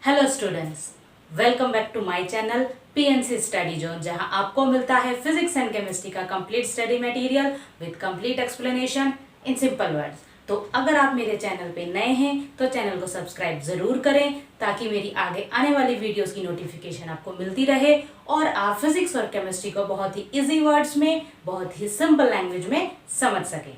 Hello students, welcome back to my channel PNC study zone, जहां आपको मिलता है फिजिक्स एंड केमिस्ट्री का complete study material with complete explanation in simple words. तो अगर आप मेरे चैनल पे नए हैं तो चैनल को सब्सक्राइब जरूर करें ताकि मेरी आगे आने वाली वीडियोस की नोटिफिकेशन आपको मिलती रहे और आप फिजिक्स और केमिस्ट्री को बहुत ही इजी वर्ड्स में, बहुत ही सिंपल लैंग्वेज में समझ सकें।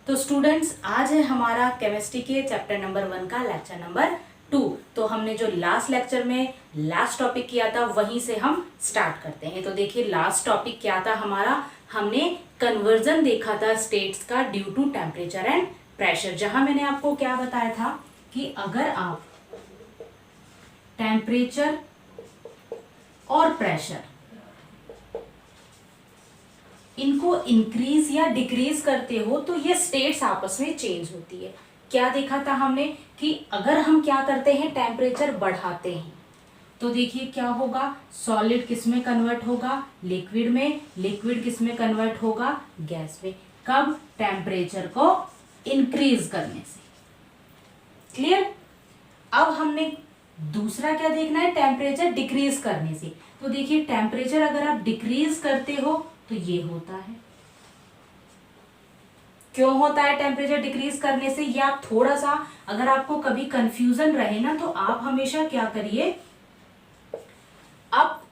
तो स्टूडेंट्स, आज है हमारा केमिस्ट्री के चैप्टर नंबर 1 का लेक्चर नंबर 2। तो हमने जो लास्ट लेक्चर में लास्ट टॉपिक किया था वहीं से हम स्टार्ट करते हैं। तो देखिए, लास्ट टॉपिक क्या था हमारा, हमने कन्वर्जन देखा था स्टेट्स का due to temperature and pressure. जहां मैंने आपको क्या बताया था कि अगर आप टेम्परेचर और प्रेशर इनको इंक्रीज या डिक्रीज करते हो तो ये स्टेट्स आपस में चेंज होती है। क्या देखा था हमने कि अगर हम क्या करते हैं, टेम्परेचर बढ़ाते हैं तो देखिए क्या होगा, सॉलिड किस में कन्वर्ट होगा, लिक्विड में, लिक्विड किस में कन्वर्ट होगा, गैस में। कब? टेम्परेचर को इंक्रीज करने से। क्लियर? अब हमने दूसरा क्या देखना है, टेम्परेचर डिक्रीज करने से। तो देखिए, टेम्परेचर अगर आप डिक्रीज करते हो तो ये होता है। क्यों होता है टेम्परेचर डिक्रीज करने से? ये आप थोड़ा सा, अगर आपको कभी कंफ्यूजन रहे ना तो आप हमेशा क्या करिए, आप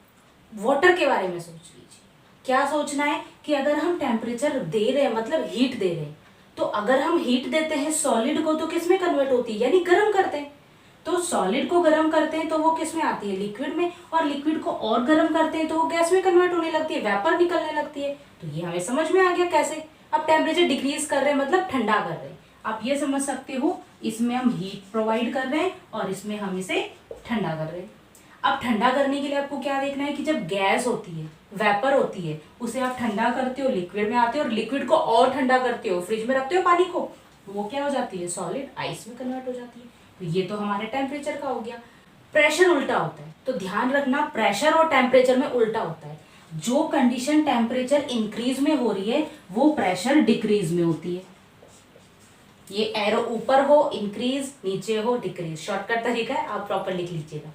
वाटर के बारे में सोच लीजिए। क्या सोचना है कि अगर हम टेम्परेचर दे रहे हैं, मतलब हीट दे रहे हैं, तो अगर हम हीट देते हैं सॉलिड को तो किस में कन्वर्ट होती है, यानी गर्म करते हैं। तो सॉलिड को गर्म करते हैं तो वो किस में आती है, लिक्विड में, और लिक्विड को और गर्म करते हैं तो वो गैस में कन्वर्ट होने लगती है, वेपर निकलने लगती है। तो ये हमें समझ में आ गया कैसे। अब टेम्परेचर डिक्रीज कर रहे हैं मतलब ठंडा कर रहे हैं। आप ये समझ सकते हो, इसमें हम हीट प्रोवाइड कर रहे हैं और इसमें हम इसे ठंडा कर रहे हैं। अब ठंडा करने के लिए आपको क्या देखना है कि जब गैस होती है, वेपर होती है, उसे आप ठंडा करते हो, लिक्विड में आते हो, और लिक्विड को और ठंडा करते हो, फ्रिज में रखते हो पानी को, वो क्या हो जाती है, सॉलिड आइस में कन्वर्ट हो जाती है। तो ये तो हमारे टेम्परेचर का हो गया। प्रेशर उल्टा होता है, तो ध्यान रखना, प्रेशर और टेम्परेचर में उल्टा होता है। जो कंडीशन टेम्परेचर इंक्रीज में हो रही है वो प्रेशर डिक्रीज में होती है। ये एरो ऊपर हो इंक्रीज, नीचे हो डिक्रीज, शॉर्टकट तरीका है, आप प्रॉपर लिख लीजिएगा।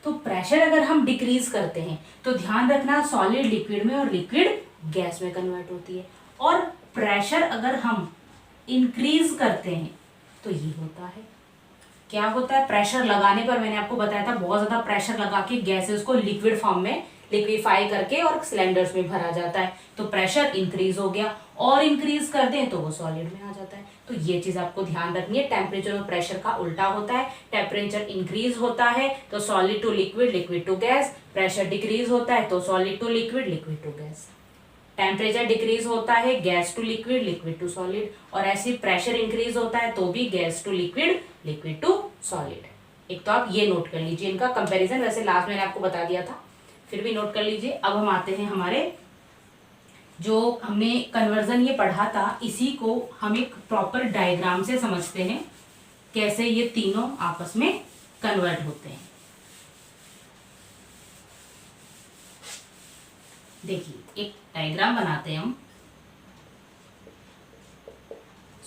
तो प्रेशर अगर हम डिक्रीज करते हैं तो ध्यान रखना, सॉलिड लिक्विड में और लिक्विड गैस में कन्वर्ट होती है। और प्रेशर अगर हम इंक्रीज करते हैं तो ये होता है, क्या होता है, प्रेशर लगाने पर, मैंने आपको बताया था, बहुत ज्यादा प्रेशर लगा के गैसेस को लिक्विड फॉर्म में लिक्विफाई करके और सिलेंडर्स में भरा जाता है, तो प्रेशर इंक्रीज हो गया। और इंक्रीज कर दें तो वो सॉलिड में आ जाता है। तो ये चीज आपको ध्यान रखनी है, टेम्परेचर और प्रेशर का उल्टा होता है। टेम्परेचर इंक्रीज होता है तो solid to liquid, liquid to gas. Pressure decrease होता है तो solid to liquid, liquid to gas. Temperature decrease होता है gas to liquid, liquid to solid, और ऐसे प्रेशर इंक्रीज होता है तो भी gas to liquid, liquid to solid. एक तो आप ये नोट कर लीजिए, इनका कंपैरिजन वैसे लास्ट मैंने आपको बता दिया था, फिर भी नोट कर लीजिए। अब हम आते हैं हमारे, जो हमने कन्वर्जन ये पढ़ा था, इसी को हम एक प्रॉपर डायग्राम से समझते हैं कैसे ये तीनों आपस में कन्वर्ट होते हैं। देखिए, एक डायग्राम बनाते हैं हम।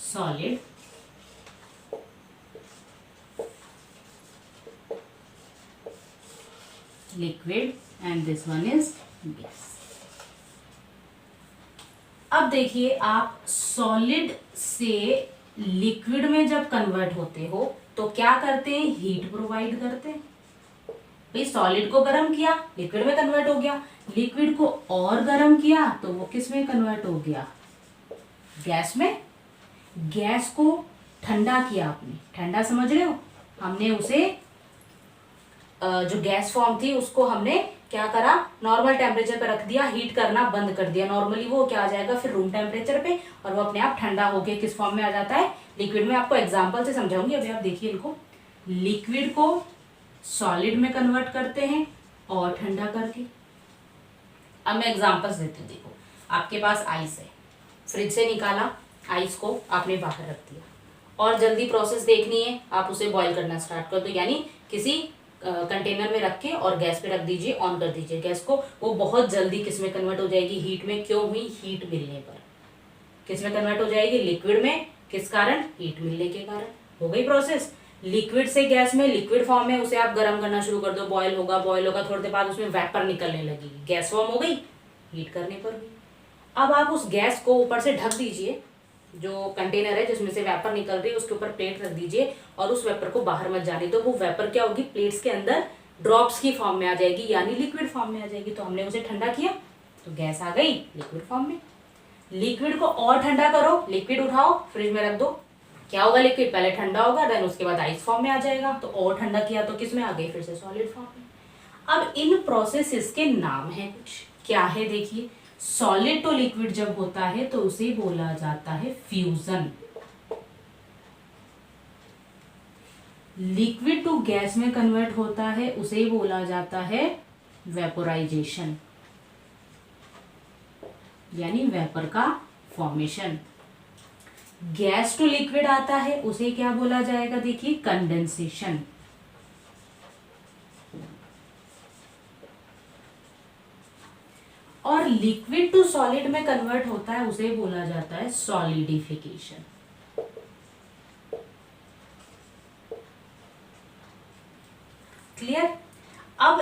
Solid, liquid and this one is gas. अब देखिए, आप सॉलिड से लिक्विड में जब कन्वर्ट होते हो तो क्या करते हैं, हीट प्रोवाइड करते हैं। भाई सॉलिड को गर्म किया, लिक्विड में कन्वर्ट हो गया, लिक्विड को और गर्म किया तो वो किस में कन्वर्ट हो गया, गैस में। गैस को ठंडा किया आपने, ठंडा समझ रहे हो, हमने उसे जो गैस फॉर्म थी उसको हमने क्या करा, नॉर्मल टेम्परेचर पे रख दिया, हीट करना बंद कर दिया। नॉर्मली वो क्या आ जाएगा फिर रूम टेम्परेचर पे, और वो अपने आप ठंडा होके किस फॉर्म में आ जाता है, लिक्विड में। आपको एग्जांपल से समझाऊंगी, अभी आप देखिए इनको। लिक्विड को सॉलिड में कन्वर्ट करते हैं और ठंडा करके। अब मैं एग्जांपल्स देती हूँ। देखो, आपके पास आइस है, फ्रिज से निकाला आइस को, आपने बाहर रख दिया, और जल्दी प्रोसेस देखनी है, आप उसे बॉईल करना स्टार्ट कर दो, यानी किसी कंटेनर में रख के और गैस पे रख दीजिए, ऑन कर दीजिए गैस को। वो बहुत जल्दी किस में कन्वर्ट हो जाएगी, हीट में। क्यों हुई, हीट मिलने पर किस में कन्वर्ट हो जाएगी, लिक्विड में। किस कारण? हीट मिलने के कारण। हो गई प्रोसेस। लिक्विड से गैस में, लिक्विड फॉर्म में उसे आप गर्म करना शुरू कर दो, बॉयल होगा, बॉयल होगा, थोड़ी देर बाद उसमें वेपर निकलने लगेगी, गैस फॉर्म हो गई, हीट करने पर भी। अब आप उस गैस को ऊपर से ढक दीजिए, जो कंटेनर है जिसमें से वेपर निकल रही है उसके ऊपर प्लेट रख दीजिए और उस वेपर को बाहर मत जाने दो। वो वेपर क्या होगी, प्लेट्स के अंदर ड्रॉप्स की फॉर्म में आ जाएगी, यानी लिक्विड फॉर्म में आ जाएगी। तो हमने उसे ठंडा किया तो गैस आ गई लिक्विड फॉर्म में। लिक्विड को और ठंडा करो, लिक्विड उठाओ फ्रिज में रख दो, क्या होगा, लिक्विड पहले ठंडा होगा, देन उसके बाद आइस फॉर्म में आ जाएगा। तो और ठंडा किया तो किस में आ गई, फिर से सॉलिड फॉर्म में। अब इन प्रोसेसेस के नाम है कुछ, क्या है देखिए। सॉलिड टू लिक्विड जब होता है तो उसे बोला जाता है फ्यूजन। लिक्विड टू गैस में कन्वर्ट होता है उसे बोला जाता है वेपोराइजेशन, यानी वेपर का फॉर्मेशन। गैस टू लिक्विड आता है उसे क्या बोला जाएगा, देखिए कंडेंसेशन। और लिक्विड टू सॉलिड में कन्वर्ट होता है उसे बोला जाता है सॉलिडिफिकेशन। क्लियर? अब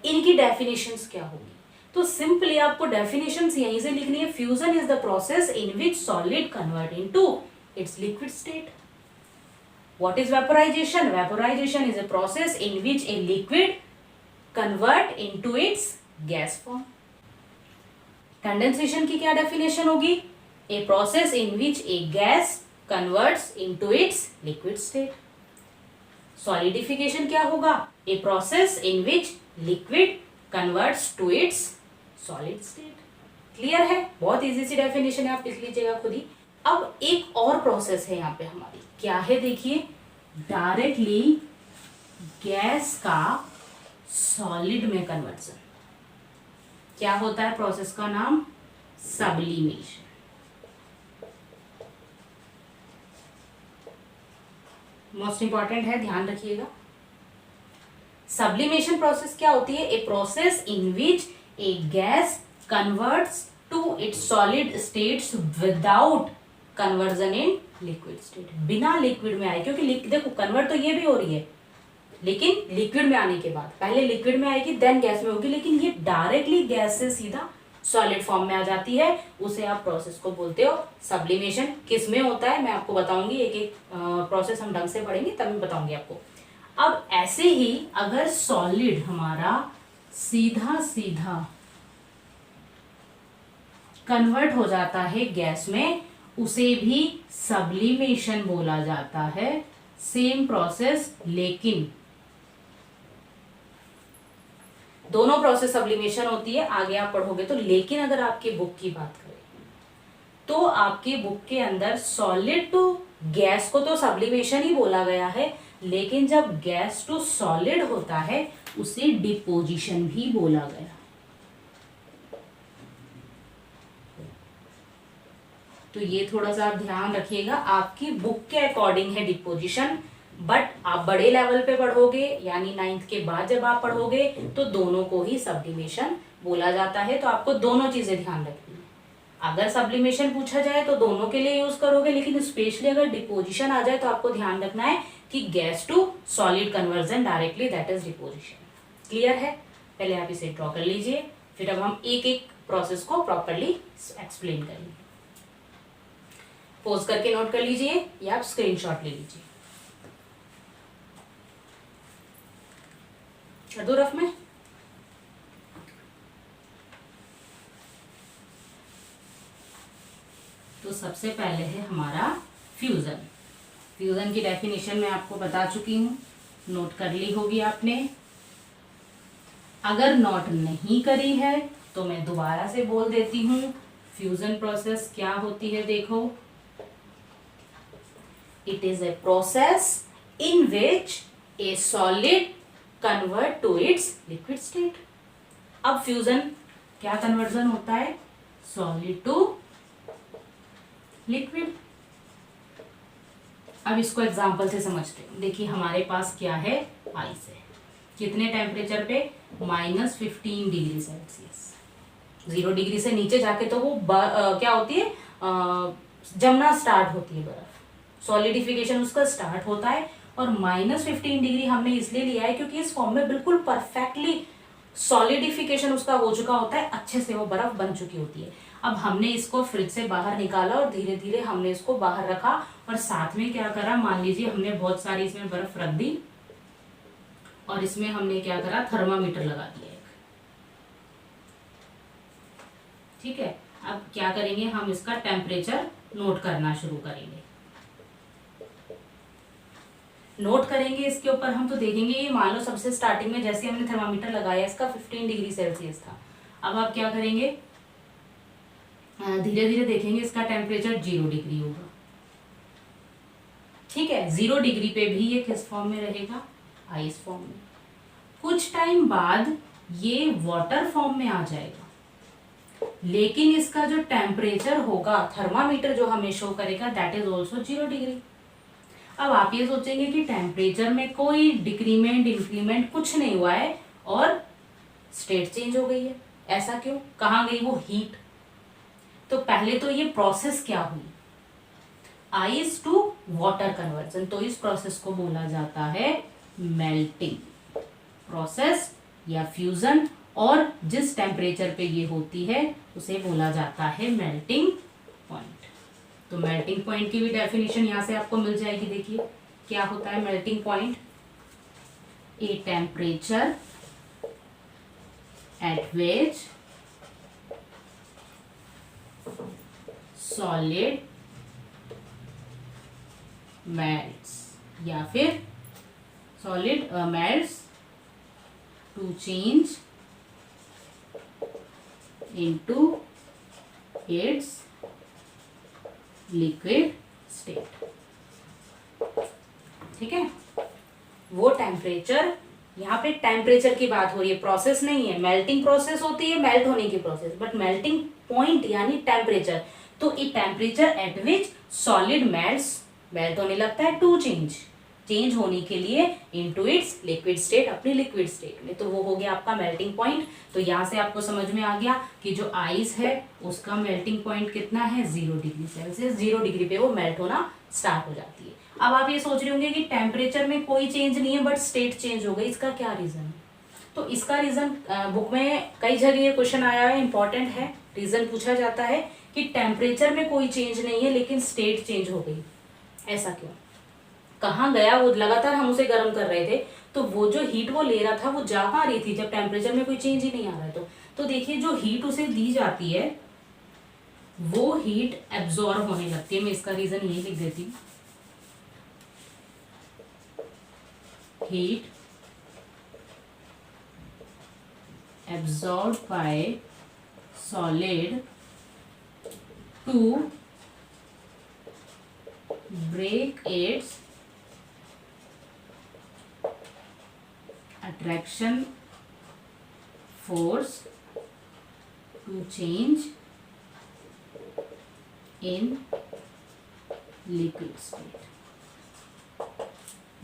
इनकी डेफिनेशंस क्या होगी, तो सिंपली आपको डेफिनेशंस यहीं से लिखनी है। Fusion is the process in which solid convert into its liquid state. What is vaporization? Vaporization is a process in which a liquid convert into its gas form. Condensation की क्या definition होगी, a process in which a gas converts into its liquid state. Solidification क्या होगा, a process in which liquid converts to its solid state. Clear है? बहुत easy सी definition है, आप लिख लीजिएगा खुद ही। अब एक और प्रोसेस है यहाँ पे हमारी, क्या है देखिए, डायरेक्टली गैस का सॉलिड में कन्वर्जन। क्या होता है प्रोसेस का नाम, सब्लिमेशन। मोस्ट इंपॉर्टेंट है, ध्यान रखिएगा। सब्लिमेशन प्रोसेस क्या होती है, a process in which a gas converts to its solid states without conversion in liquid state. बिना लिक्विड में आए, क्योंकि देखो कन्वर्ट तो ये भी हो रही है, लेकिन लिक्विड में आने के बाद, पहले लिक्विड में आएगी देन गैस में होगी, लेकिन ये डायरेक्टली गैस से सीधा सॉलिड फॉर्म में आ जाती है, उसे आप प्रोसेस को बोलते हो सब्लिमेशन। किस में होता है मैं आपको बताऊंगी, एक एक प्रोसेस हम ढंग से पढ़ेंगे तब मैं बताऊंगी आपको। अब ऐसे ही अगर सॉलिड हमारा सीधा सीधा कन्वर्ट हो जाता है गैस में, उसे भी सब्लिमेशन बोला जाता है। सेम प्रोसेस, लेकिन दोनों प्रोसेस सब्लिमेशन होती है, आगे आप पढ़ोगे तो। लेकिन अगर आपकी बुक की बात करें तो आपकी बुक के अंदर सॉलिड टू गैस को तो सब्लिमेशन ही बोला गया है, लेकिन जब गैस टू सॉलिड होता है उसे डिपोजिशन भी बोला गया। तो ये थोड़ा सा आप ध्यान रखिएगा, आपकी बुक के अकॉर्डिंग है डिपोजिशन, बट आप बड़े लेवल पे पढ़ोगे यानी 9th के बाद जब आप पढ़ोगे तो दोनों को ही सब्लिमेशन बोला जाता है। तो आपको दोनों चीजें ध्यान रखनी है। अगर सब्लिमेशन पूछा जाए तो दोनों के लिए यूज करोगे, लेकिन स्पेशली अगर डिपोजिशन आ जाए तो आपको ध्यान रखना है कि gas to solid conversion directly, that is deposition. Clear है? पहले आप इसे ड्रॉ कर लीजिए, फिर अब हम एक एक प्रोसेस को प्रॉपरली एक्सप्लेन करेंगे। पोज करके नोट कर लीजिए या आप स्क्रीनशॉट ले लीजिए। कर दो रफ में। तो सबसे पहले है हमारा फ्यूजन। फ्यूजन की डेफिनेशन मैं आपको बता चुकी हूँ, नोट कर ली होगी आपने। अगर नोट नहीं करी है तो मैं दोबारा से बोल देती हूँ। फ्यूजन प्रोसेस क्या होती है, देखो, it is a process in which a solid convert to its liquid state. अब फ्यूजन क्या कन्वर्जन होता है, सॉलिड टू लिक्विड। अब इसको एग्जांपल से समझते हैं। देखिए हमारे पास क्या है, आइस है। कितने टेम्परेचर पे, -15 डिग्री सेल्सियस। 0 डिग्री से नीचे जाके तो वो क्या होती है, जमना स्टार्ट होती है बर्फ, सॉलिडिफिकेशन उसका स्टार्ट होता है। और -15 डिग्री हमने इसलिए लिया है क्योंकि इस फॉर्म में बिल्कुल परफेक्टली सॉलिडिफिकेशन उसका हो चुका होता है, अच्छे से वो बर्फ बन चुकी होती है। अब हमने इसको फ्रिज से बाहर निकाला और धीरे धीरे हमने इसको बाहर रखा, और साथ में क्या करा, मान लीजिए हमने बहुत सारी इसमें बर्फ रख दी और इसमें हमने क्या करा, थर्मामीटर लगा दिया एक। ठीक है, अब क्या करेंगे, हम इसका टेम्परेचर नोट करना शुरू करेंगे। नोट करेंगे इसके ऊपर हम, तो देखेंगे ये मान लो सबसे स्टार्टिंग में जैसे हमने थर्मामीटर लगाया इसका 15 डिग्री सेल्सियस था। अब आप क्या करेंगे, धीरे धीरे देखेंगे इसका टेम्परेचर 0 डिग्री होगा। ठीक है, 0 डिग्री पे भी ये किस फॉर्म में रहेगा, आइस फॉर्म में। कुछ टाइम बाद ये वाटर फॉर्म में आ जाएगा, लेकिन इसका जो टेम्परेचर होगा, थर्मामीटर जो हमें शो करेगा, दैट इज ऑल्सो 0 डिग्री। अब आप ये सोचेंगे कि टेम्परेचर में कोई डिक्रीमेंट इंक्रीमेंट कुछ नहीं हुआ है और स्टेट चेंज हो गई है, ऐसा क्यों, कहाँ गई वो हीट। तो पहले तो ये प्रोसेस क्या हुई, आइस टू वाटर कन्वर्जन, तो इस प्रोसेस को बोला जाता है मेल्टिंग प्रोसेस या फ्यूजन, और जिस टेम्परेचर पे ये होती है उसे बोला जाता है मेल्टिंग पॉइंट। तो मेल्टिंग पॉइंट की भी डेफिनेशन यहां से आपको मिल जाएगी। देखिए क्या होता है melting point, a temperature at which solid melts, या फिर solid melts to change into its liquid state. ठीक है, वो टेम्परेचर, यहाँ पे टेम्परेचर की बात हो रही है, प्रोसेस नहीं है। मेल्टिंग प्रोसेस होती है, मेल्ट होने की प्रोसेस, बट मेल्टिंग पॉइंट यानी टेम्परेचर। तो ए temperature at which solid melt होने लगता है टू चेंज होने के लिए इनटू इट्स लिक्विड स्टेट, अपनी लिक्विड स्टेट में, तो वो हो गया आपका मेल्टिंग पॉइंट। तो यहाँ से आपको समझ में आ गया कि जो आइस है उसका मेल्टिंग पॉइंट कितना है, 0 डिग्री सेल्सियस। 0 डिग्री पे वो मेल्ट होना स्टार्ट हो जाती है। अब आप ये सोच रहे होंगे कि टेम्परेचर में कोई चेंज नहीं है बट स्टेट चेंज हो गई, इसका क्या रीजन है। तो इसका रीजन बुक में कई जगह ये क्वेश्चन आया है, इंपॉर्टेंट है। रीजन पूछा जाता है कि टेम्परेचर में कोई चेंज नहीं है लेकिन स्टेट चेंज हो गई, ऐसा क्यों, कहाँ गया वो, लगातार हम उसे गर्म कर रहे थे तो वो जो हीट वो ले रहा था वो जा कहाँ रही थी जब टेम्परेचर में कोई चेंज ही नहीं आ रहा है। तो देखिए जो हीट उसे दी जाती है वो हीट एब्जॉर्ब होने लगती है। मैं इसका रीजन ये लिख देती हूँ, heat absorbed by solid to break its attraction force to change in liquid state।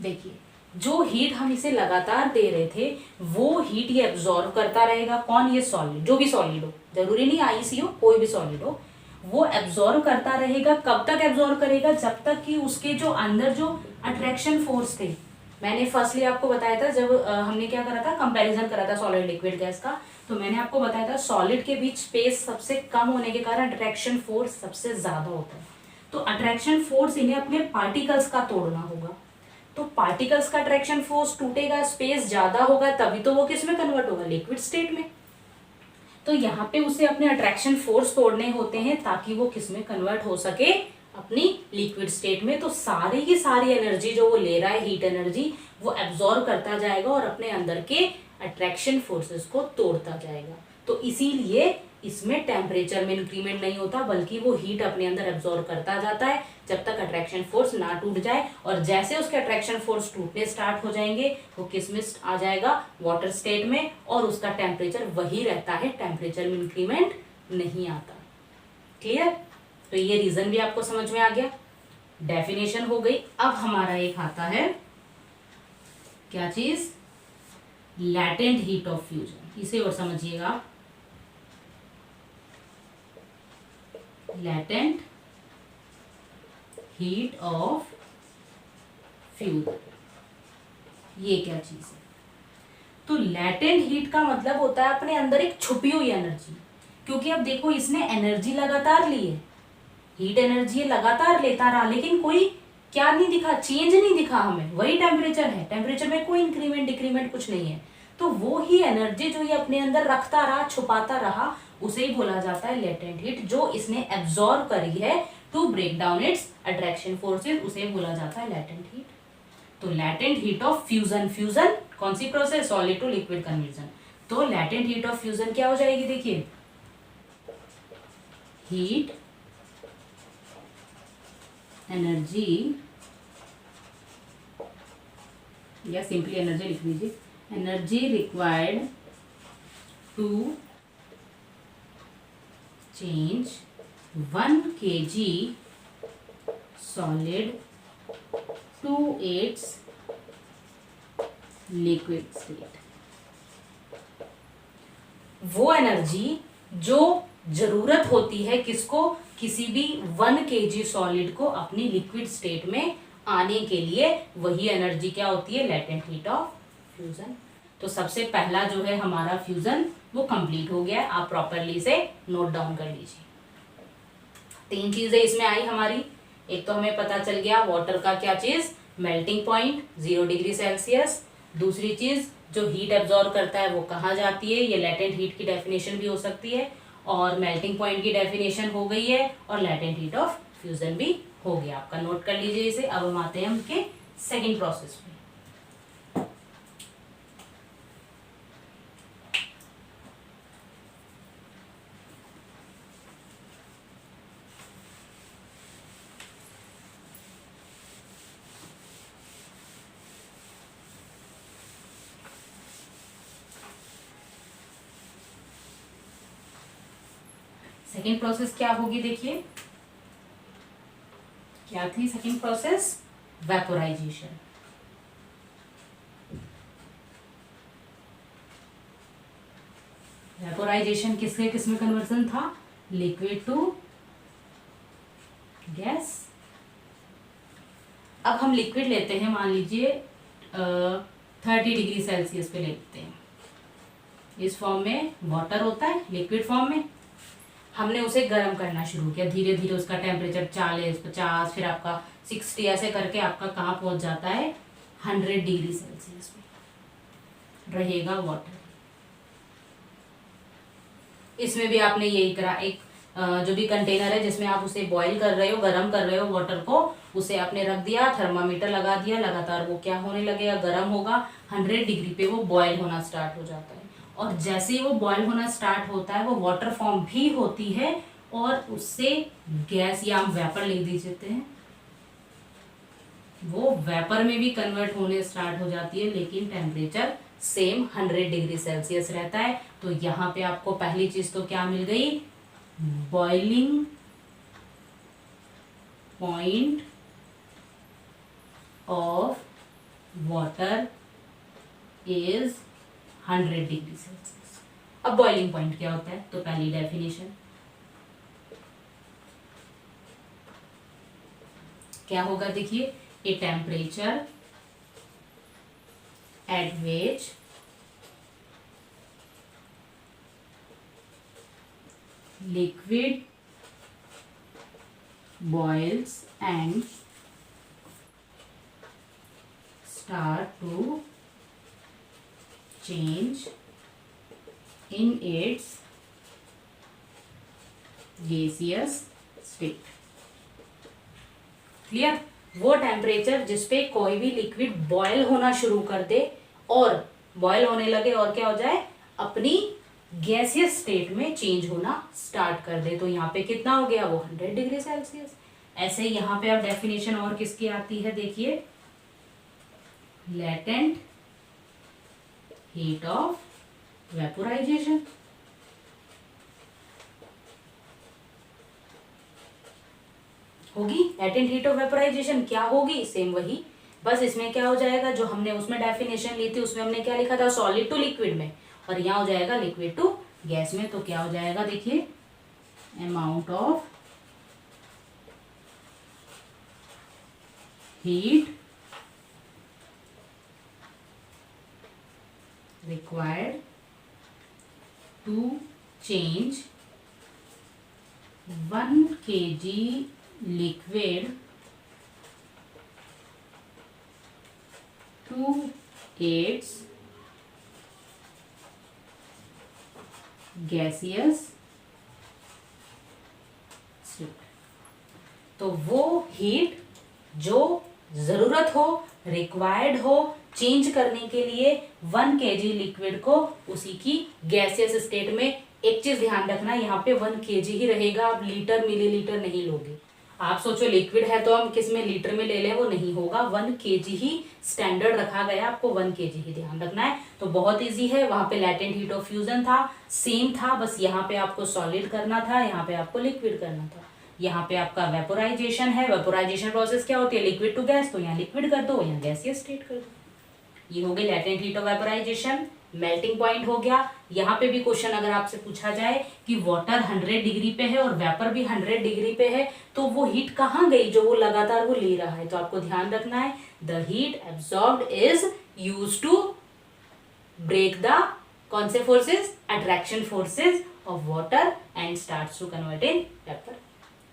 देखिए जो हीट हम इसे लगातार दे रहे थे वो हीट ये एब्जॉर्ब करता रहेगा। कौन, ये सॉलिड, जो भी सॉलिड हो, जरूरी नहीं आइस ही हो, कोई भी सॉलिड हो, वो एब्जॉर्ब करता रहेगा। कब तक एब्जॉर्ब करेगा, जब तक कि उसके जो अंदर जो अट्रैक्शन फोर्स थे, मैंने फर्स्टली आपको बताया था जब हमने क्या करा था, कंपैरिजन करा था सॉलिड लिक्विड गैस का, तो मैंने आपको बताया था सॉलिड के बीच स्पेस सबसे कम होने के कारण अट्रैक्शन फोर्स सबसे ज्यादा होता है। तो अट्रैक्शन फोर्स इन्हें अपने पार्टिकल्स का तोड़ना होगा, तो पार्टिकल्स का अट्रैक्शन फोर्स टूटेगा, स्पेस ज्यादा होगा, तभी तो वो किस में कन्वर्ट होगा, लिक्विड स्टेट में। तो यहाँ पे उसे अपने अट्रैक्शन फोर्स तोड़ने होते हैं ताकि वो किस में कन्वर्ट हो सके, अपनी लिक्विड स्टेट में। तो सारी की सारी एनर्जी जो वो ले रहा है, हीट एनर्जी, वो एब्जॉर्ब करता जाएगा और अपने अंदर के अट्रैक्शन फोर्सेस को तोड़ता जाएगा। तो इसीलिए इसमें टेम्परेचर में इंक्रीमेंट नहीं होता बल्कि वो हीट अपने अंदर एब्जॉर्ब करता जाता है जब तक अट्रैक्शन फोर्स ना टूट जाए। और जैसे उसके अट्रैक्शन फोर्स टूटने स्टार्ट हो जाएंगे वो किस में आ जाएगा, वाटर स्टेट में, और उसका टेम्परेचर वही रहता है, टेम्परेचर में इंक्रीमेंट नहीं आता। क्लियर, तो ये रीजन भी आपको समझ में आ गया, डेफिनेशन हो गई। अब हमारा एक आता है क्या चीज, लैटेंट हीट ऑफ फ्यूजन। इसे और समझिएगा आप, लैटेंट हीट ऑफ फ्यूजन। ये क्या चीज है? तो लैटेंट हीट का मतलब होता है अपने अंदर एक छुपी हुई एनर्जी, क्योंकि अब देखो इसने एनर्जी लगातार ली है, हीट एनर्जी लगातार लेता रहा, लेकिन कोई क्या नहीं दिखा, चेंज नहीं दिखा हमें, वही टेम्परेचर है, टेम्परेचर में कोई इंक्रीमेंट डिक्रीमेंट कुछ नहीं है। तो वो ही एनर्जी जो ये अपने अंदर रखता रहा, छुपाता रहा, उसे ही बोला जाता है लेटेंट हीट, जो इसने एब्जॉर्ब करी है to break down its attraction forces, उसे बोला जाता है लेटेंट हीट। तो latent heat of fusion, fusion कौन सी process? Solid to liquid conversion. तो लेटेंट हीट ऑफ फ्यूजन क्या हो जाएगी? देखिए, हीट एनर्जी, या सिंपली एनर्जी लिख लीजिए, energy required to change 1 kg solid to its liquid state। वो एनर्जी जो जरूरत होती है किसको? किसी भी 1 kg सॉलिड को अपनी लिक्विड स्टेट में आने के लिए, वही एनर्जी क्या होती है? Latent heat of fusion. तो सबसे पहला जो है हमारा फ्यूजन वो कंप्लीट हो गया, आप प्रॉपरली इसे नोट डाउन कर लीजिए। 3 चीजें इसमें आई हमारी। एक तो हमें पता चल गया वाटर का क्या चीज, मेल्टिंग पॉइंट 0 डिग्री सेल्सियस। दूसरी चीज जो हीट एब्जॉर्ब करता है वो कहाँ जाती है, ये लेटेंट हीट की डेफिनेशन भी हो सकती है, और मेल्टिंग पॉइंट की डेफिनेशन हो गई है, और लेटेंट हीट ऑफ फ्यूजन भी हो गया आपका। नोट कर लीजिए इसे। अब हम आते हैं उनके सेकेंड प्रोसेस में। सेकेंड प्रोसेस क्या होगी? देखिए क्या थी सेकेंड प्रोसेस? वेपोराइजेशन। वेपोराइजेशन किसके किसमें कन्वर्जन था? Liquid to gas. अब हम लिक्विड लेते हैं, मान लीजिए 30 डिग्री सेल्सियस पे लेते हैं, इस फॉर्म में वाटर होता है लिक्विड फॉर्म में। हमने उसे गर्म करना शुरू किया, धीरे धीरे उसका टेम्परेचर 40, 50, फिर आपका 60, ऐसे करके आपका कहाँ पहुंच जाता है? 100 डिग्री सेल्सियस में रहेगा वाटर। इसमें भी आपने यही करा, एक जो भी कंटेनर है जिसमें आप उसे बॉईल कर रहे हो, गर्म कर रहे हो वाटर को, उसे आपने रख दिया, थर्मामीटर लगा दिया, लगातार वो क्या होने लगेगा? गर्म होगा, 100 डिग्री पे वो बॉईल होना स्टार्ट हो जाता है। और जैसे ही वो बॉईल होना स्टार्ट होता है वो वाटर फॉर्म भी होती है, और उससे गैस या हम वेपर लिख देते हैं, वो वेपर में भी कन्वर्ट होने स्टार्ट हो जाती है, लेकिन टेम्परेचर सेम 100 डिग्री सेल्सियस रहता है। तो यहाँ पे आपको पहली चीज तो क्या मिल गई? Boiling point of water is 100 degree Celsius. अब बॉइलिंग पॉइंट क्या होता है? तो पहली डेफिनेशन क्या होगा? देखिए, ए temperature at which liquid boils and start to change in its gaseous state। Clear? वो टेम्परेचर जिसपे कोई भी लिक्विड बॉयल होना शुरू कर दे और बॉयल होने लगे और क्या हो जाए? अपनी गैसियस स्टेट में चेंज होना स्टार्ट कर दे। तो यहाँ पे कितना हो गया? वो 100 डिग्री सेल्सियस। ऐसे ही यहाँ पे अब डेफिनेशन और किसकी आती है? देखिए, लेटेंट हीट ऑफ वेपोराइजेशन। होगी लेटेंट हीट ऑफ वेपोराइजेशन। क्या होगी? सेम वही, बस इसमें क्या हो जाएगा? जो हमने उसमें डेफिनेशन ली थी उसमें हमने क्या लिखा था? सॉलिड टू लिक्विड में, और यहाँ हो जाएगा लिक्विड टू गैस में। तो क्या हो जाएगा? देखिए, amount of heat required to change 1 kg liquid to its gaseous state। तो वो हीट जो जरूरत हो, रिक्वायर्ड हो चेंज करने के लिए 1 kg लिक्विड को उसी की गैसियस स्टेट में। एक चीज ध्यान रखना, यहाँ पे 1 kg ही रहेगा, आप लीटर मिलीलीटर नहीं लोगे। आप सोचो लिक्विड है तो हम किस में लीटर में ले लें, वो नहीं होगा। 1 kg ही स्टैंडर्ड रखा गया, आपको 1 kg ही ध्यान रखना है। तो बहुत इजी है, वहां पे लैटेंट हीट ऑफ फ्यूजन था, सेम था, बस यहाँ पे आपको सॉलिड करना था, यहाँ पे आपको लिक्विड करना था। यहाँ पे आपका वेपोराइजेशन है। वेपोराइजेशन प्रोसेस क्या होती है, लिक्विड टू गैस, तो यहाँ लिक्विड कर दो, यहाँ गैसियस स्टेट कर दो। ये हो गई latent heat of vaporisation. Melting point हो गया। यहाँ पे भी क्वेश्चन अगर आपसे पूछा जाए कि वाटर 100 डिग्री पे है और वेपर भी 100 डिग्री पे है, तो वो हीट कहाँ गई जो वो लगातार वो ले रहा है। तो आपको ध्यान रखना है, the heat absorbed is used to break the कौन से forces, attraction forces of water and starts to convert in vapour.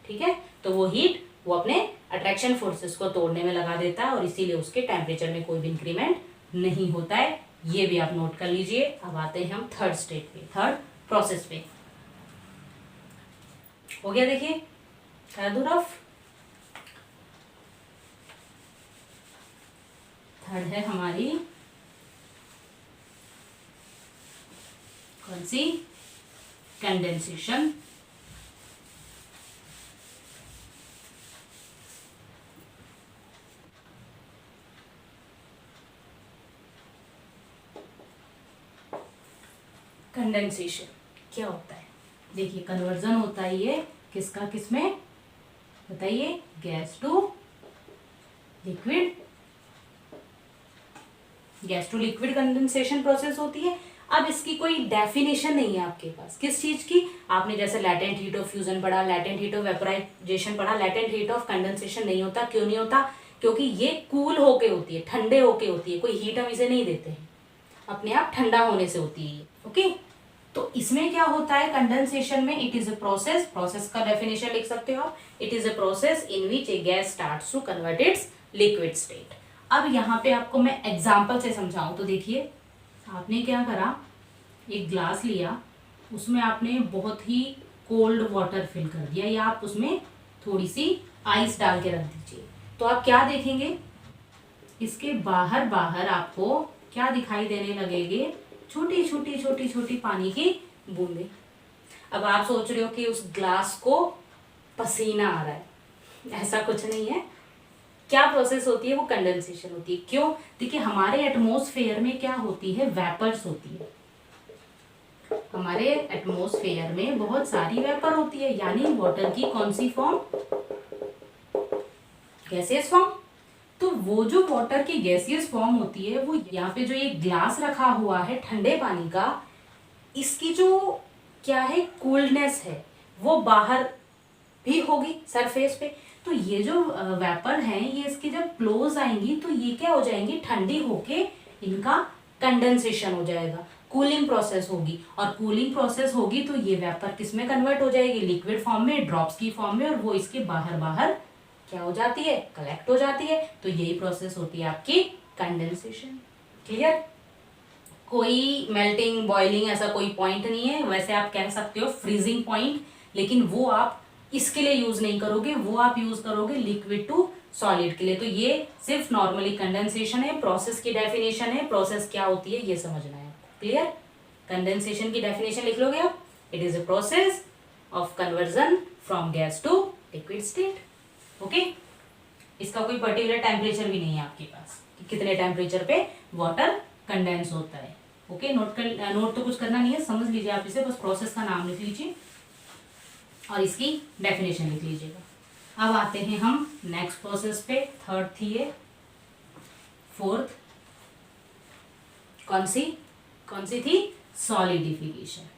ठीक है, तो वो हीट वो अपने अट्रैक्शन फोर्सेस को तोड़ने में लगा देता है और इसीलिए उसके टेम्परेचर में कोई भी इंक्रीमेंट नहीं होता है। ये भी आप नोट कर लीजिए। अब आते हैं हम थर्ड स्टेट पे, थर्ड प्रोसेस पे। हो गया, देखिए रफ। थर्ड है हमारी कौन सी, कंडेंसेशन। कंडेंसेशन क्या होता है, देखिए कन्वर्जन होता है ये किसका किसमें बताइए, gas to liquid, gas to liquid condensation process होती है। अब इसकी कोई डेफिनेशन नहीं है आपके पास, किस चीज की, आपने जैसे लैटेंट हीट ऑफ फ्यूजन पढ़ा, लैटेंट हीट ऑफ वेपोराइजेशन पढ़ा, लैटेंट हीट ऑफ कंडेंसेशन नहीं होता। क्यों नहीं होता, क्योंकि ये कूल होके होती है, ठंडे होके होती है, कोई हीट हम इसे नहीं देते हैं, अपने आप ठंडा होने से होती है। ओके, तो इसमें क्या होता है कंडेंसेशन में, it is a process, process का डेफिनेशन लिख सकते हो आप, it is a process in which a gas starts to convert its liquid state. अब यहाँ पे आपको मैं एग्जांपल से समझाऊं तो देखिए, आपने क्या करा, एक ग्लास लिया, उसमें आपने बहुत ही कोल्ड वाटर फिल कर दिया या आप उसमें थोड़ी सी आइस डाल के रख दीजिए, तो आप क्या देखेंगे, इसके बाहर बाहर आपको क्या दिखाई देने लगेंगे, छोटी छोटी छोटी छोटी पानी की बूंदे। अब आप सोच रहे हो कि उस ग्लास को पसीना आ रहा है, ऐसा कुछ नहीं है। क्या प्रोसेस होती है, वो कंडेंसेशन होती है। क्यों, देखिए हमारे एटमॉस्फेयर में क्या होती है, वेपर्स होती है। हमारे एटमॉस्फेयर में बहुत सारी वेपर होती है, यानी वाटर की कौन सी फॉर्म, गैसियस फॉर्म। तो वो जो वाटर की गैसियस फॉर्म होती है, वो यहाँ पे जो ये ग्लास रखा हुआ है ठंडे पानी का, इसकी जो क्या है कूलनेस है, वो बाहर भी होगी सरफेस पे। तो ये जो वेपर हैं, ये इसकी जब क्लोज आएंगी तो ये क्या हो जाएंगी, ठंडी होके इनका कंडेंसेशन हो जाएगा, कूलिंग प्रोसेस होगी। और कूलिंग प्रोसेस होगी तो ये वेपर किस में कन्वर्ट हो जाएगी, लिक्विड फॉर्म में, ड्रॉप्स की फॉर्म में, और वो इसके बाहर बाहर क्या हो जाती है, कलेक्ट हो जाती है। तो यही प्रोसेस होती है आपकी कंडेंसेशन। क्लियर, कोई मेल्टिंग बॉइलिंग ऐसा कोई पॉइंट नहीं है। वैसे आप कह सकते हो फ्रीजिंग पॉइंट, लेकिन वो आप इसके लिए यूज नहीं करोगे, वो आप यूज करोगे लिक्विड टू सॉलिड के लिए। तो ये सिर्फ नॉर्मली कंडेंसेशन है, प्रोसेस की डेफिनेशन है, प्रोसेस क्या होती है ये समझना है। क्लियर, कंडेंसेशन की डेफिनेशन लिख लोगे आप, it is a process of conversion from gas to liquid state. Okay, इसका कोई पर्टिकुलर टेम्परेचर भी नहीं है आपके पास कि कितने टेम्परेचर पे वाटर कंडेंस होता है। ओके, नोट तो कुछ करना नहीं है, समझ लीजिए आप इसे, बस प्रोसेस का नाम लिख लीजिए और इसकी डेफिनेशन लिख लीजिएगा। अब आते हैं हम नेक्स्ट प्रोसेस पे, थर्ड थी ये, फोर्थ कौन सी थी, सॉलिडिफिकेशन।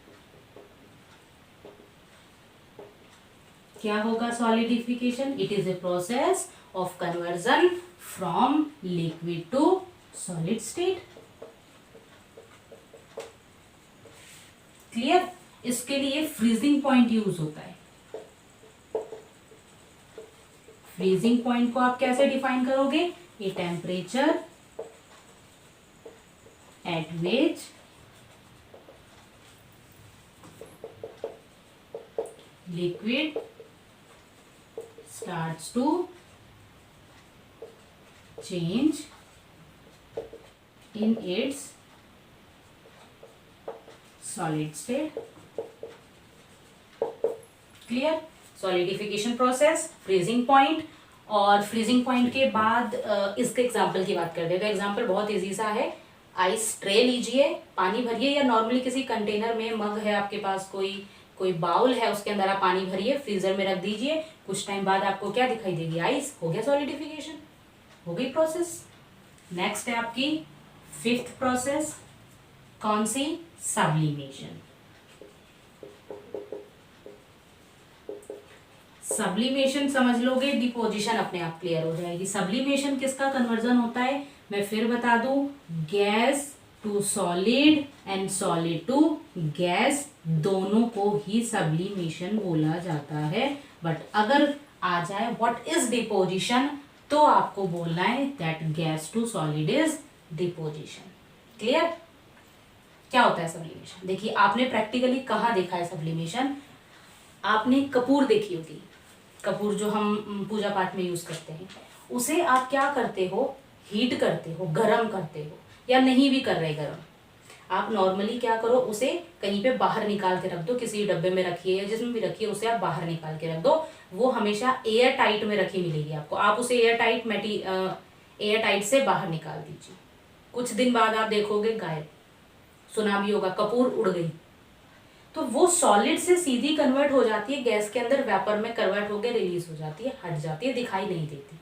क्या होगा solidification, it is a process of conversion from liquid to solid state. Clear? इसके लिए फ्रीजिंग पॉइंट यूज होता है। फ्रीजिंग पॉइंट को आप कैसे डिफाइन करोगे? A temperature at which liquid starts to change in its solid state. Clear? Solidification process, freezing point, और freezing point के बाद इसके एग्जाम्पल की बात करते हैं। तो एग्जाम्पल बहुत इजी सा है। आइस ट्रे लीजिए, पानी भरिए, या नॉर्मली किसी कंटेनर में, मग है आपके पास, कोई बाउल है, उसके अंदर आप पानी भरिए, फ्रीजर में रख दीजिए। कुछ टाइम बाद आपको क्या दिखाई देगी? आइस। हो गया सॉलिडिफिकेशन, हो गई प्रोसेस। नेक्स्ट है आपकी फिफ्थ प्रोसेस। कौन सी? सब्लिमेशन। सब्लिमेशन समझ लोगे, डिपोजिशन अपने आप क्लियर हो जाएगी। सब्लिमेशन किसका कन्वर्जन होता है? मैं फिर बता दूं, gas to solid and solid to gas, दोनों को ही सब्लिमेशन बोला जाता है। बट अगर आ जाए व्हाट इज डिपोजिशन, तो आपको बोलना है that gas to solid is deposition. Clear? क्या होता है सब्लिमेशन? देखिए, आपने प्रैक्टिकली कहाँ देखा है सब्लिमेशन? आपने कपूर देखी होगी, कपूर जो हम पूजा पाठ में यूज करते हैं, उसे आप क्या करते हो? हीट करते हो, गरम करते हो, या नहीं भी कर रहे गरम, आप नॉर्मली क्या करो, उसे कहीं पे बाहर निकाल के रख दो, किसी डब्बे में रखिए या जिसमें भी रखिए, उसे आप बाहर निकाल के रख दो। वो हमेशा एयर टाइट में रखी मिलेगी आपको। आप उसे एयर टाइट से बाहर निकाल दीजिए। कुछ दिन बाद आप देखोगे गायब। सुना भी होगा, कपूर उड़ गई। तो वो सॉलिड से सीधी कन्वर्ट हो जाती है गैस के अंदर, वेपर में कन्वर्ट होकर रिलीज हो जाती है, हट जाती है, दिखाई नहीं देती।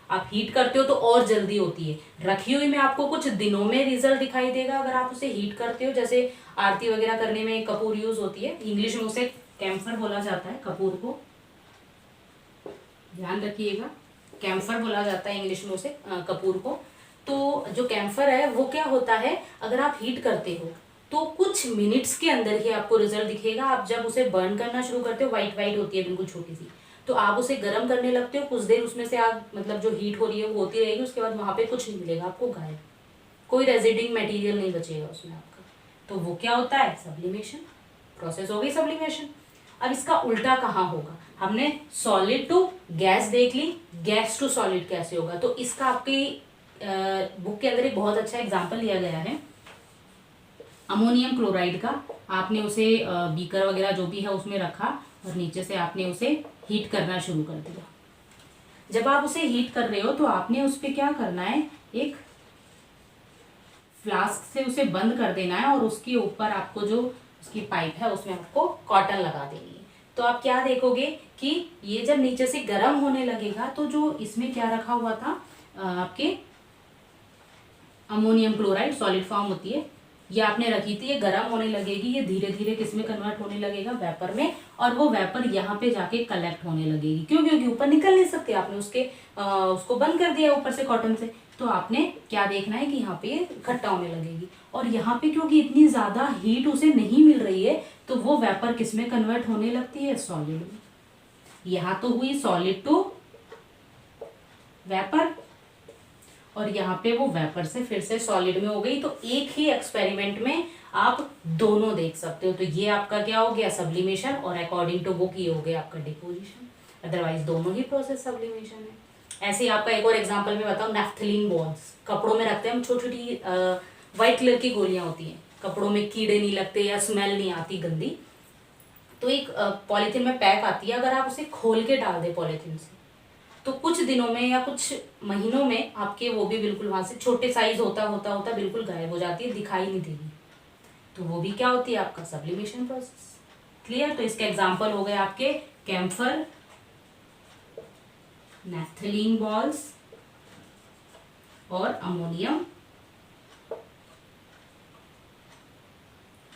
आप हीट करते हो तो और जल्दी होती है। रखी हुई में आपको कुछ दिनों में रिजल्ट दिखाई देगा अगर आप उसे हीट करते हो। जैसे आरती वगैरह करने में कपूर यूज होती है, इंग्लिश में उसे कैम्फर बोला जाता है। कपूर को ध्यान रखिएगा, कैम्फर बोला जाता है इंग्लिश में उसे, कपूर को। तो जो कैम्फर है वो क्या होता है, अगर आप हीट करते हो तो कुछ मिनट्स के अंदर ही आपको रिजल्ट दिखेगा। आप जब उसे बर्न करना शुरू करते हो, व्हाइट व्हाइट होती है बिल्कुल छोटी सी, तो आप उसे गर्म करने लगते हो, कुछ देर उसमें से आग मतलब जो हीट हो रही है वो होती रहेगी, उसके बाद वहां पे कुछ नहीं मिलेगा आपको, गायब, कोई रेजिडिंग मटेरियल नहीं बचेगा उसमें आपका। तो वो क्या होता है? सब्लिमेशन। प्रोसेस हो गई सब्लिमेशन। अब इसका उल्टा कहाँ होगा? हमने सॉलिड टू गैस देख ली, गैस टू सॉलिड कैसे होगा? तो इसका आपकी बुक के अंदर एक बहुत अच्छा एग्जाम्पल लिया गया है अमोनियम क्लोराइड का। आपने उसे बीकर वगैरह जो भी है उसमें रखा और नीचे से आपने उसे हीट करना शुरू कर दिया। जब आप उसे हीट कर रहे हो तो आपने उस पर क्या करना है, एक फ्लास्क से उसे बंद कर देना है और उसके ऊपर आपको जो उसकी पाइप है उसमें आपको कॉटन लगा देनी है। तो आप क्या देखोगे कि ये जब नीचे से गर्म होने लगेगा तो जो इसमें क्या रखा हुआ था आपके अमोनियम क्लोराइड, सॉलिड फॉर्म होती है, ये आपने रखी थी, ये गर्म होने लगेगी, ये धीरे धीरे किस में कन्वर्ट होने लगेगा? वेपर में। और वो वेपर यहाँ पे जाके कलेक्ट होने लगेगी। क्यों? क्योंकि ऊपर निकल नहीं सकते, आपने उसको बंद कर दिया ऊपर से कॉटन से। तो आपने क्या देखना है कि यहाँ पे इकट्ठा होने लगेगी, और यहाँ पे क्योंकि इतनी ज्यादा हीट उसे नहीं मिल रही है तो वो वेपर किस में कन्वर्ट होने लगती है? सॉलिड में। यहाँ तो हुई सॉलिड टू वेपर, और यहाँ पे वो वेपर से फिर से सॉलिड में हो गई। तो एक ही एक्सपेरिमेंट में आप दोनों देख सकते हो। तो ये आपका क्या हो गया? सब्लिमेशन, और अकॉर्डिंग टू बुक ये हो गया आपका डिपोजिशन। अदरवाइज दोनों ही प्रोसेस सब्लिमेशन है। ऐसे ही आपका एक और एग्जांपल में बताऊं, नैफ्थलीन बॉल्स कपड़ों में रखते हैं हम, छोटी छोटी व्हाइट कलर की गोलियां होती हैं, कपड़ों में कीड़े नहीं लगते या स्मेल नहीं आती गंदी। तो एक पॉलीथीन में पैक आती है, अगर आप उसे खोल के डाल दे पॉलीथीन से तो कुछ दिनों में या कुछ महीनों में आपके वो भी बिल्कुल वहां से छोटे साइज होता होता होता बिल्कुल गायब हो जाती है, दिखाई नहीं देगी। तो वो भी क्या होती है? आपका सब्लिमेशन प्रोसेस। क्लियर? तो इसके एग्जांपल हो गए आपके कैम्फर, नैफ्थलीन बॉल्स और अमोनियम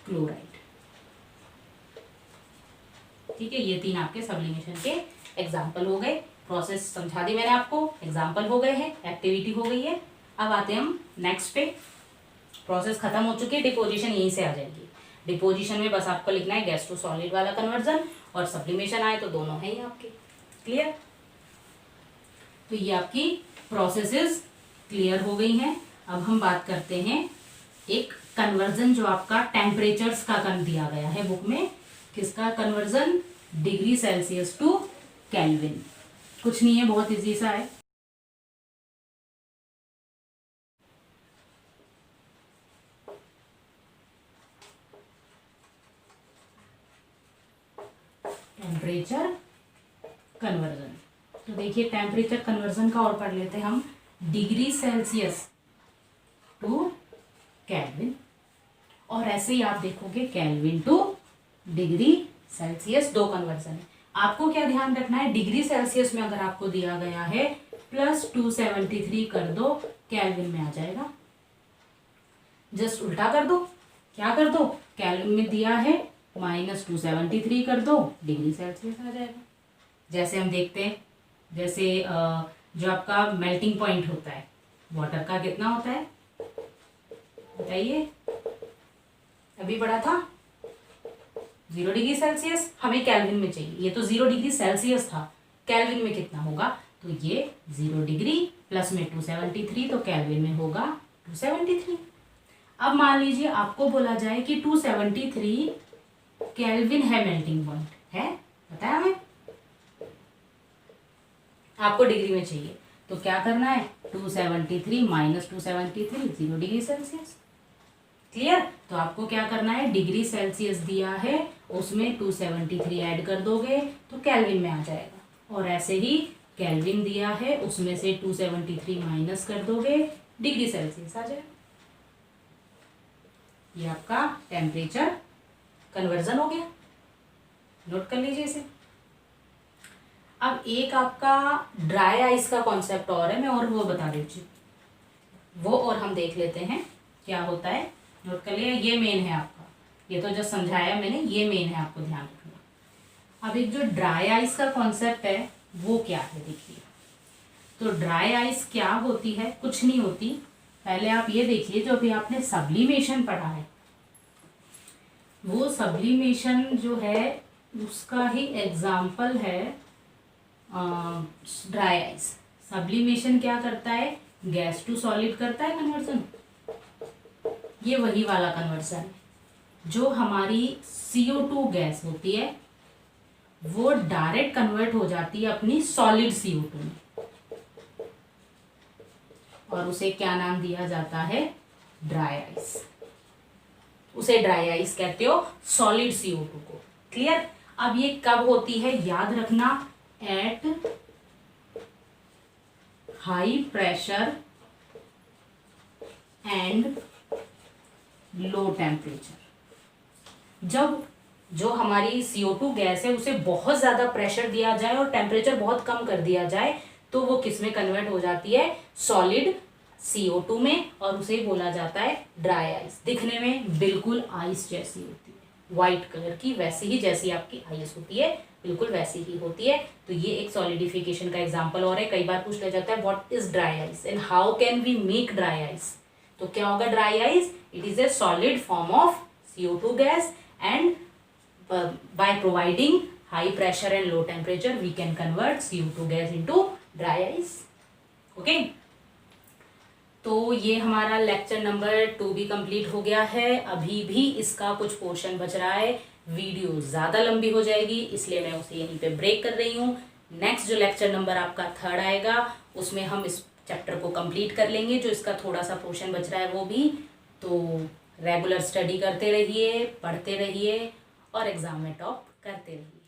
क्लोराइड। ठीक है, ये तीन आपके सब्लिमेशन के एग्जाम्पल हो गए। प्रोसेस समझा दी मैंने आपको, एग्जाम्पल हो गए हैं, एक्टिविटी हो गई है। अब आते हैं हम नेक्स्ट पे। प्रोसेस खत्म हो चुकी है, डिपोजिशन यहीं से आ जाएगी। डिपोजिशन में बस आपको लिखना है गैस टू सॉलिड वाला कन्वर्जन, और सब्लिमेशन आए तो दोनों है ही आपके। क्लियर? तो ये आपकी प्रोसेसेस क्लियर हो गई हैं। अब हम बात करते हैं एक कन्वर्जन जो आपका टेम्परेचर्स का कर दिया गया है बुक में। किसका conversion? Degree Celsius to Kelvin. कुछ नहीं है, बहुत इजी सा है। टेम्परेचर कन्वर्जन, तो देखिए टेम्परेचर कन्वर्जन का और पढ़ लेते हैं हम। डिग्री सेल्सियस टू केल्विन, और ऐसे ही आप देखोगे केल्विन टू डिग्री सेल्सियस, दो कन्वर्जन है। आपको क्या ध्यान रखना है, डिग्री सेल्सियस में अगर आपको दिया गया है +273 कर दो, केल्विन में आ जाएगा। जस्ट उल्टा कर दो, क्या कर दो, केल्विन में दिया है -273 कर दो, डिग्री सेल्सियस आ जाएगा। जैसे हम देखते हैं, जैसे जो आपका मेल्टिंग पॉइंट होता है वाटर का, कितना होता है बताइए? अभी पढ़ा था 0 डिग्री सेल्सियस, हमें केल्विन में चाहिए। ये तो 0 डिग्री सेल्सियस था, केल्विन में कितना होगा? तो ये 0 डिग्री प्लस में 273, तो केल्विन में होगा 273। अब मान लीजिए आपको बोला जाए कि 273 केल्विन है, मेल्टिंग पॉइंट है, पता है हमें, आपको डिग्री में चाहिए, तो क्या करना है, 273 माइनस 273, 0 डिग्री सेल्सियस। क्लियर? तो आपको क्या करना है, डिग्री सेल्सियस दिया है उसमें 273 ऐड कर दोगे तो केल्विन में आ जाएगा, और ऐसे ही केल्विन दिया है उसमें से 273 माइनस कर दोगे, डिग्री सेल्सियस आ जाएगा। ये आपका टेम्परेचर कन्वर्जन हो गया, नोट कर लीजिए इसे। अब एक आपका ड्राई आइस का कॉन्सेप्ट और है, मैं और वो बता देती हूँ, वो और हम देख लेते हैं क्या होता है। नोट कर लिया, ये मेन है आपका, ये तो जो समझाया मैंने ये मेन है, आपको ध्यान रखना। अब एक जो ड्राई आइस का कॉन्सेप्ट है वो क्या है देखिए। तो ड्राई आइस क्या होती है, कुछ नहीं होती। पहले आप ये देखिए, जो अभी आपने सब्लिमेशन पढ़ा है, वो सब्लिमेशन जो है उसका ही एग्जाम्पल है ड्राई आइस। सब्लिमेशन क्या करता है, गैस टू सॉलिड करता है कन्वर्जन। ये वही वाला कन्वर्जन है जो हमारी CO2 गैस होती है, वो डायरेक्ट कन्वर्ट हो जाती है अपनी सॉलिड CO2 में, और उसे क्या नाम दिया जाता है, ड्राई आइस। उसे ड्राई आइस कहते हो, सॉलिड CO2 को। क्लियर? अब ये कब होती है, याद रखना, at high pressure and low temperature. जब जो हमारी CO2 गैस है उसे बहुत ज्यादा प्रेशर दिया जाए और टेम्परेचर बहुत कम कर दिया जाए, तो वो किस में कन्वर्ट हो जाती है, सॉलिड CO2 में, और उसे बोला जाता है ड्राई आइस। दिखने में बिल्कुल आइस जैसी होती है, व्हाइट कलर की, वैसी ही जैसी आपकी आइस होती है, बिल्कुल वैसी ही होती है। तो ये एक सॉलिडिफिकेशन का एग्जाम्पल और है। कई बार पूछ लिया जाता है what is dry ice and how can we make dry ice. तो क्या होगा dry ice, it is a solid form of CO2 gas, and by providing high pressure and low temperature we can convert CO2 gas into dry ice. Okay? तो ये हमारा lecture number 2 भी complete हो गया है। अभी भी इसका कुछ पोर्शन बच रहा है, वीडियो ज़्यादा लंबी हो जाएगी इसलिए मैं उसे यहीं पे ब्रेक कर रही हूँ। नेक्स्ट जो लेक्चर नंबर आपका 3rd आएगा उसमें हम इस चैप्टर को कंप्लीट कर लेंगे, जो इसका थोड़ा सा पोर्शन बच रहा है वो भी। तो रेगुलर स्टडी करते रहिए, पढ़ते रहिए और एग्ज़ाम में टॉप करते रहिए।